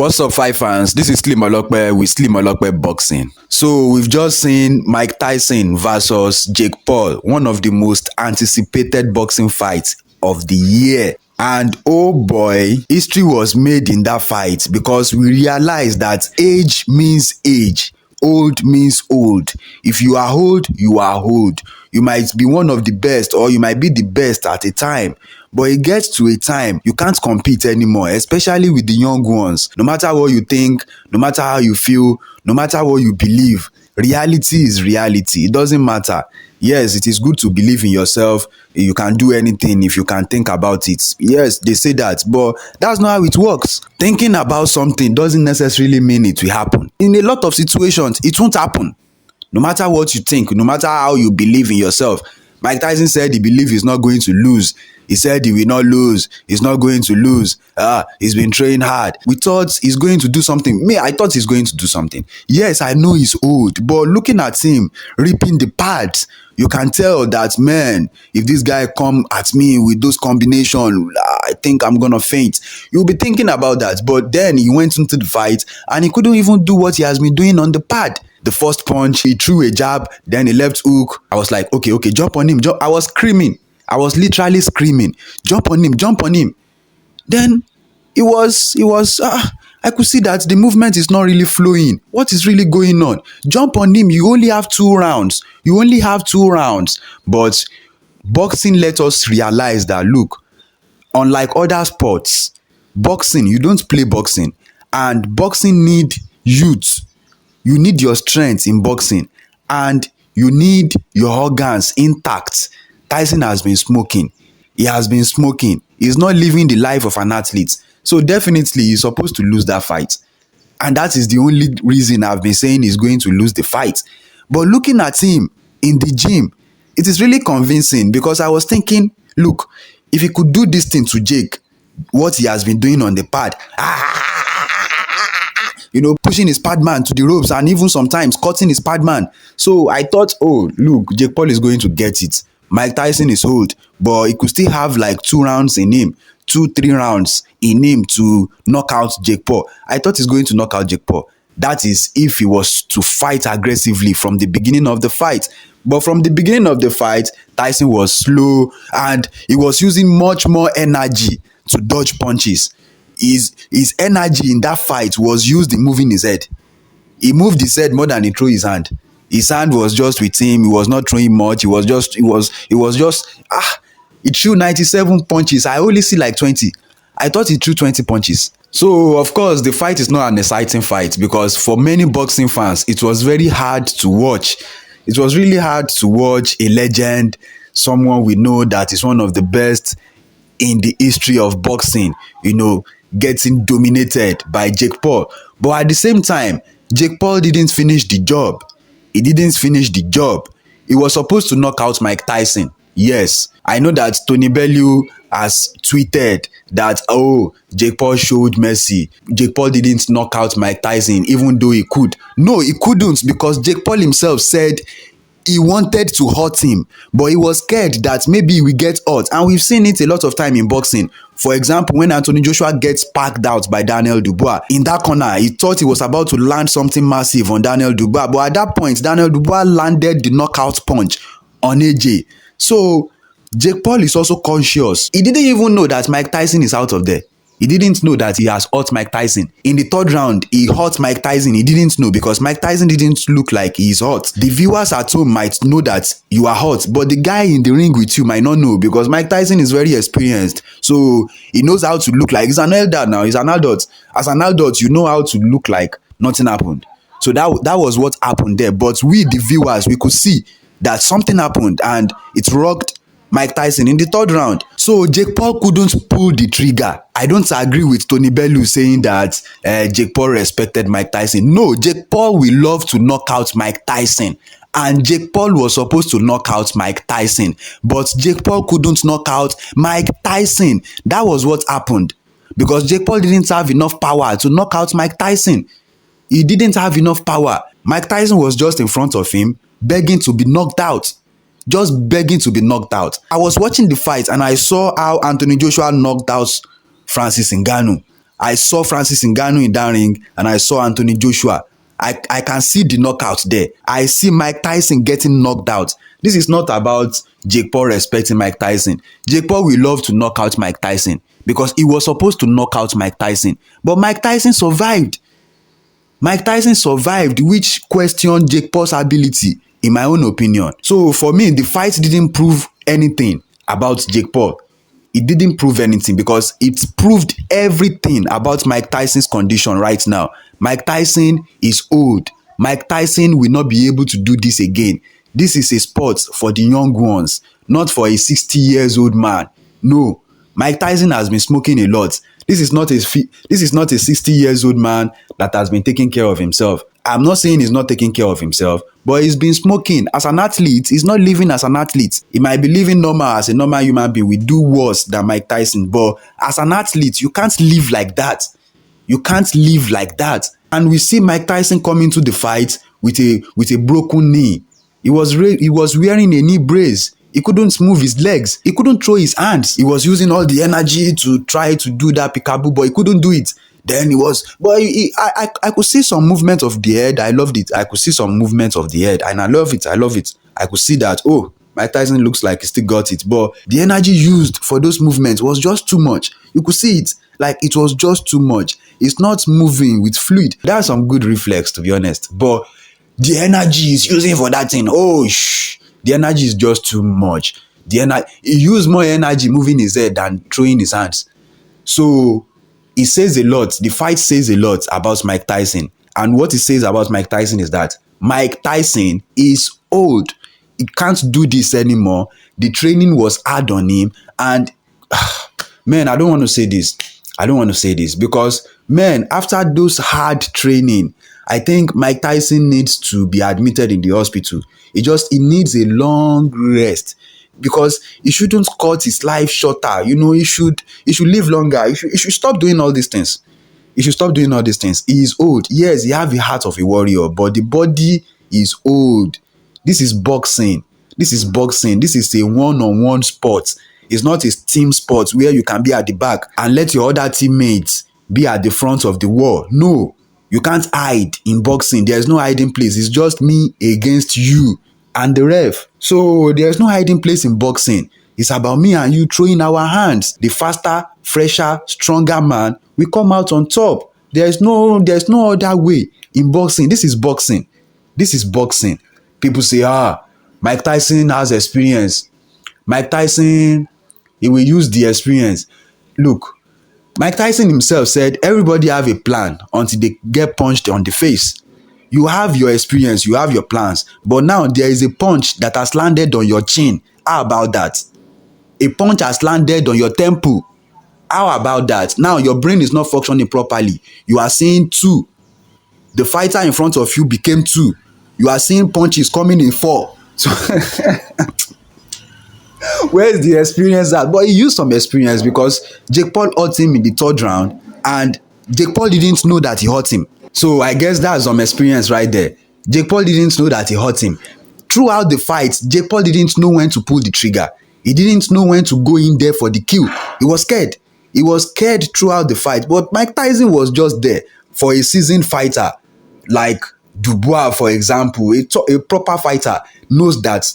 What's up, five fans? This is Slim Olokpe with Slim Olokpe Boxing. So we've just seen Mike Tyson versus Jake Paul, one of the most anticipated boxing fights of the year. And oh boy, history was made in that fight because we realized that age means age. Old means old. If you are old, you are old. You might be one of the best or you might be the best at a time. But it gets to a time you can't compete anymore, especially with the young ones. No matter what you think, no matter how you feel, no matter what you believe, reality is reality. It doesn't matter. Yes, it is good to believe in yourself. You can do anything if you can think about it. Yes, they say that, but that's not how it works. Thinking about something doesn't necessarily mean it will happen. In a lot of situations, it won't happen. No matter what you think, no matter how you believe in yourself. Mike Tyson said he believes he's not going to lose. He said he will not lose. He's not going to lose. He's been training hard. We thought he's going to do something. I thought he's going to do something. Yes, I know he's old, but looking at him ripping the pads, you can tell that, man, if this guy come at me with those combinations, I think I'm going to faint. You'll be thinking about that. But then he went into the fight and he couldn't even do what he has been doing on the pad. The first punch, he threw a jab, then a left hook. I was like, okay, jump on him. I was screaming. I was literally screaming, jump on him, jump on him. Then I could see that the movement is not really flowing. What is really going on? Jump on him. You only have 2 rounds. But boxing let us realize that, look, unlike other sports, boxing, you don't play boxing. And boxing need youth. You need your strength in boxing. And you need your organs intact. Tyson has been smoking. He has been smoking. He's not living the life of an athlete. So definitely he's supposed to lose that fight. And that is the only reason I've been saying he's going to lose the fight. But looking at him in the gym, it is really convincing because I was thinking, look, if he could do this thing to Jake, what he has been doing on the pad, pushing his padman to the ropes and even sometimes cutting his padman. So I thought, oh, look, Jake Paul is going to get it. Mike Tyson is old, but he could still have like 2 rounds in him, 2-3 rounds in him to knock out Jake Paul. I thought he's going to knock out Jake Paul. That is if he was to fight aggressively from the beginning of the fight. But from the beginning of the fight, Tyson was slow and he was using much more energy to dodge punches. His energy in that fight was used in moving his head. He moved his head more than he threw his hand. His hand was just with him. He was not throwing much. He threw 97 punches. I only see like 20. I thought he threw 20 punches. So, of course, the fight is not an exciting fight because for many boxing fans, it was very hard to watch. It was really hard to watch a legend, someone we know that is one of the best in the history of boxing, getting dominated by Jake Paul. But at the same time, Jake Paul didn't finish the job. He didn't finish the job. He was supposed to knock out Mike Tyson. Yes, I know that Tony Bellew has tweeted that, oh, Jake Paul showed mercy. Jake Paul didn't knock out Mike Tyson even though he could. No, he couldn't because Jake Paul himself said he wanted to hurt him, but he was scared that maybe he will get hurt. And we've seen it a lot of time in boxing. For example, when Anthony Joshua gets packed out by Daniel Dubois in that corner, he thought he was about to land something massive on Daniel Dubois. But at that point, Daniel Dubois landed the knockout punch on AJ. So Jake Paul is also conscious. He didn't even know that Mike Tyson is out of there. He didn't know that he has hurt Mike Tyson. In the 3rd round, he hurt Mike Tyson. He didn't know because Mike Tyson didn't look like he's hurt. The viewers at home might know that you are hurt, but the guy in the ring with you might not know because Mike Tyson is very experienced. So he knows how to look like. He's an elder now. He's an adult. As an adult, you know how to look like nothing happened. So that was what happened there. But we, the viewers, we could see that something happened and it rocked Mike Tyson in the 3rd round. So Jake Paul couldn't pull the trigger. I don't agree with Tony Bellew saying that Jake Paul respected Mike Tyson. No, Jake Paul will love to knock out Mike Tyson. And Jake Paul was supposed to knock out Mike Tyson. But Jake Paul couldn't knock out Mike Tyson. That was what happened. Because Jake Paul didn't have enough power to knock out Mike Tyson. He didn't have enough power. Mike Tyson was just in front of him, begging to be knocked out. Just begging to be knocked out. I was watching the fight and I saw how Anthony Joshua knocked out Francis Ngannou. I saw Francis Ngannou in that ring and I saw Anthony Joshua. I can see the knockout there. I see Mike Tyson getting knocked out. This is not about Jake Paul respecting Mike Tyson. Jake Paul will love to knock out Mike Tyson because he was supposed to knock out Mike Tyson. But Mike Tyson survived. Mike Tyson survived, which questioned Jake Paul's ability, in my own opinion. So for me, the fight didn't prove anything about Jake Paul. It didn't prove anything because it proved everything about Mike Tyson's condition right now. Mike Tyson is old. Mike Tyson will not be able to do this again. This is a sport for the young ones, not for a 60 years old man. No, Mike Tyson has been smoking a lot. This is not a 60 years old man that has been taking care of himself. I'm not saying he's not taking care of himself, but he's been smoking. As an athlete, he's not living as an athlete. He might be living normal as a normal human being. We do worse than Mike Tyson, but as an athlete, you can't live like that. You can't live like that. And we see Mike Tyson come into the fight with a broken knee. He was wearing a knee brace. He couldn't move his legs. He couldn't throw his hands. He was using all the energy to try to do that peekaboo, but he couldn't do it. Then I could see some movement of the head. I loved it. I could see some movement of the head, and I love it. I could see that, oh, Mike Tyson looks like he still got it, but the energy used for those movements was just too much. You could see it, like it was just too much. It's not moving with fluid. That's some good reflex, to be honest, but the energy he's using for that thing, the energy is just too much. He used more energy moving his head than throwing his hands. So it says a lot. The fight says a lot about Mike Tyson. And what it says about Mike Tyson is that Mike Tyson is old. He can't do this anymore. The training was hard on him. And man, I don't want to say this because, man, after those hard training, I think Mike Tyson needs to be admitted in the hospital. He needs a long rest because he shouldn't cut his life shorter. He should live longer. He should stop doing all these things. He is old. Yes, he has the heart of a warrior, but the body is old. This is boxing. This is a one-on-one sport. It's not a team sport where you can be at the back and let your other teammates be at the front of the wall. No, you can't hide in boxing. There's no hiding place. It's just me against you and the ref. So there's no hiding place in boxing. It's about me and you throwing our hands. The faster, fresher, stronger man will come out on top. There's no other way in boxing. This is boxing. People say, Mike Tyson has experience. Mike Tyson, he will use the experience. Look, Mike Tyson himself said everybody have a plan until they get punched on the face. You have your experience, you have your plans, but now there is a punch that has landed on your chin. How about that? A punch has landed on your temple. How about that? Now your brain is not functioning properly. You are seeing two. The fighter in front of you became two. You are seeing punches coming in four. So where's the experience at? But he used some experience because Jake Paul hurt him in the third round and Jake Paul didn't know that he hurt him. So I guess that's some experience right there. Jake Paul didn't know that he hurt him. Throughout the fight, Jake Paul didn't know when to pull the trigger. He didn't know when to go in there for the kill. He was scared. He was scared throughout the fight. But Mike Tyson was just there for a seasoned fighter like Dubois, for example. A proper fighter knows that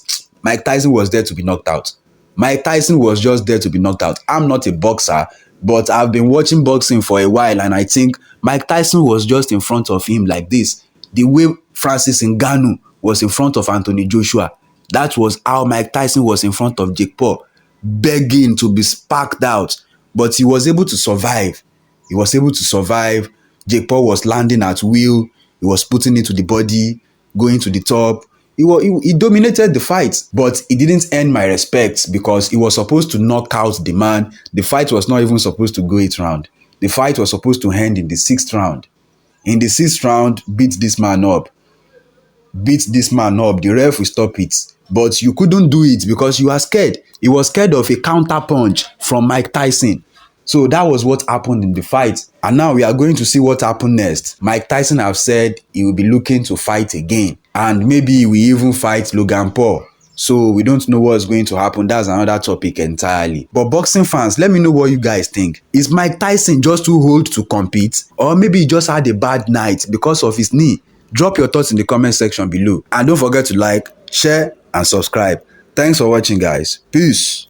Mike Tyson was there to be knocked out. Mike Tyson was just there to be knocked out. I'm not a boxer, but I've been watching boxing for a while, and I think Mike Tyson was just in front of him like this. The way Francis Ngannou was in front of Anthony Joshua, that was how Mike Tyson was in front of Jake Paul, begging to be sparked out. But he was able to survive. Jake Paul was landing at will. He was putting it to the body, going to the top. He dominated the fight, but he didn't earn my respect because he was supposed to knock out the man. The fight was not even supposed to go 8 rounds. The fight was supposed to end in the 6th round. In the 6th round, beat this man up. The ref will stop it. But you couldn't do it because you are scared. He was scared of a counter punch from Mike Tyson. So that was what happened in the fight. And now we are going to see what happened next. Mike Tyson have said he will be looking to fight again. And maybe he will even fight Logan Paul. So we don't know what's going to happen. That's another topic entirely. But boxing fans, let me know what you guys think. Is Mike Tyson just too old to compete? Or maybe he just had a bad night because of his knee? Drop your thoughts in the comment section below. And don't forget to like, share, and subscribe. Thanks for watching, guys. Peace.